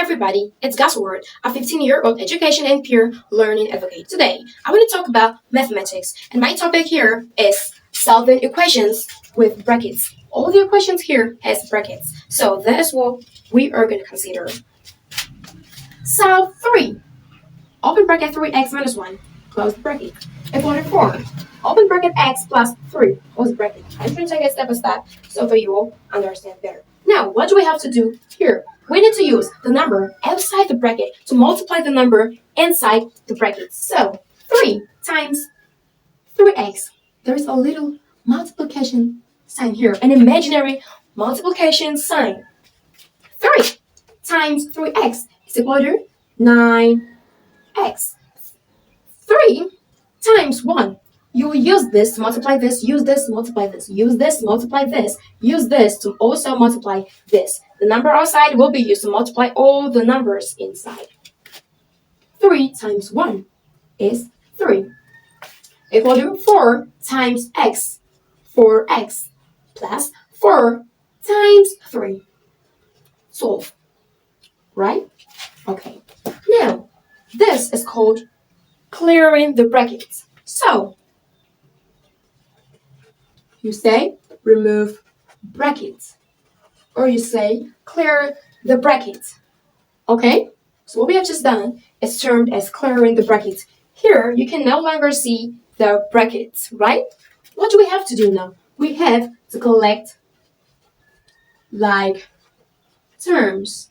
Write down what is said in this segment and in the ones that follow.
everybody, it's Word, a 15-year-old education and peer learning advocate. Today, I want to talk about mathematics, and my topic here is solving equations with brackets. All the equations here has brackets, so that is what we are going to consider. Solve 3. Open bracket 3x minus 1, close bracket, equal to 4. Open bracket x plus 3, close bracket. I'm going to take it step by step so that you will understand better. Now, what do we have to do here? We need to use the number outside the bracket to multiply the number inside the bracket. So, 3 times 3x. There's a little multiplication sign here, an imaginary multiplication sign. 3 times 3x is equal to 9x. 3 times 1. You will use this to multiply this, use this to multiply this, use this to multiply this, use this to also multiply this. The number outside will be used to multiply all the numbers inside. 3 times 1 is 3. Equal to 4 times x. 4x plus 4 times 3. 12. Right? Okay. Now, this is called clearing the brackets. So, you say remove brackets, or you say clear the brackets. Okay? So what we have just done is termed as clearing the brackets. Here, you can no longer see the brackets, right? What do we have to do now? We have to collect like terms.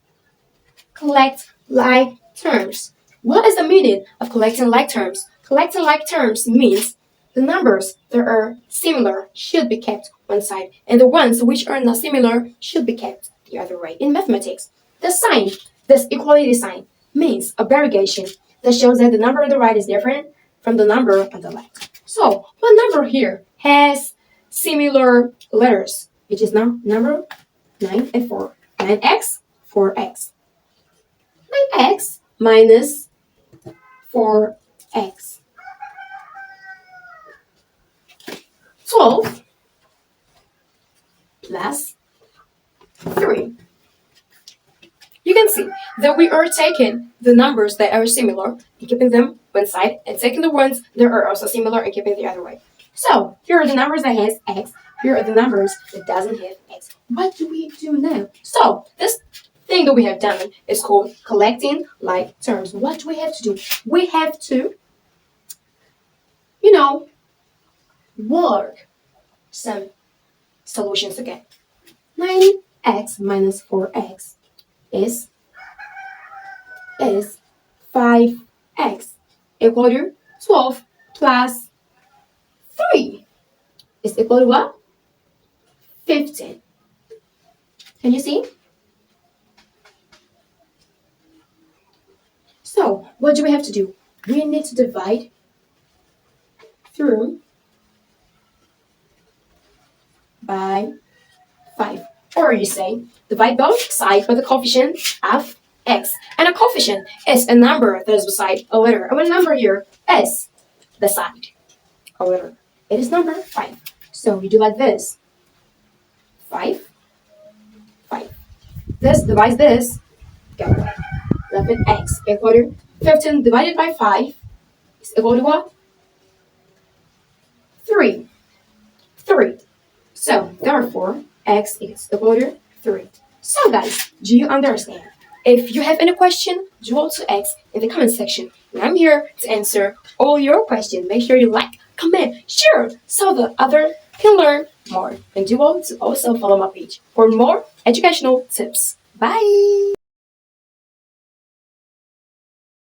Collect like terms. What is the meaning of collecting like terms? Collecting like terms means the numbers that are similar should be kept one side, and the ones which are not similar should be kept the other way. In mathematics, the sign, this equality sign, means a variation that shows that the number on the right is different from the number on the left. So, what number here has similar letters, which is now number 9 and 4. 9x, 4x. 9x minus 4x. 12 plus 3. You can see that we are taking the numbers that are similar and keeping them one side, and taking the ones that are also similar and keeping the other way. So, here are the numbers that has x. Here are the numbers that doesn't have x. What do we do now? So, this thing that we have done is called collecting like terms. What do we have to do? We have to, work some solutions again. 9x minus 4x is 5x equal to 12 plus 3 is equal to what? 15. Can you see? So, what do we have to do? We need to divide through by 5. Or you say, divide both sides by the coefficient of x. And a coefficient is a number that is beside a letter. And a number here is beside a letter. It is number 5. So we do like this. 5, 5. This divides this. Go away. 11x equal to 15 divided by 5 is equal to what? 3. 3. So, therefore, x is equal to 3. So, guys, do you understand? If you have any question, do also ask in the comment section. And I'm here to answer all your questions. Make sure you like, comment, share, so that others can learn more. And do also follow my page for more educational tips. Bye!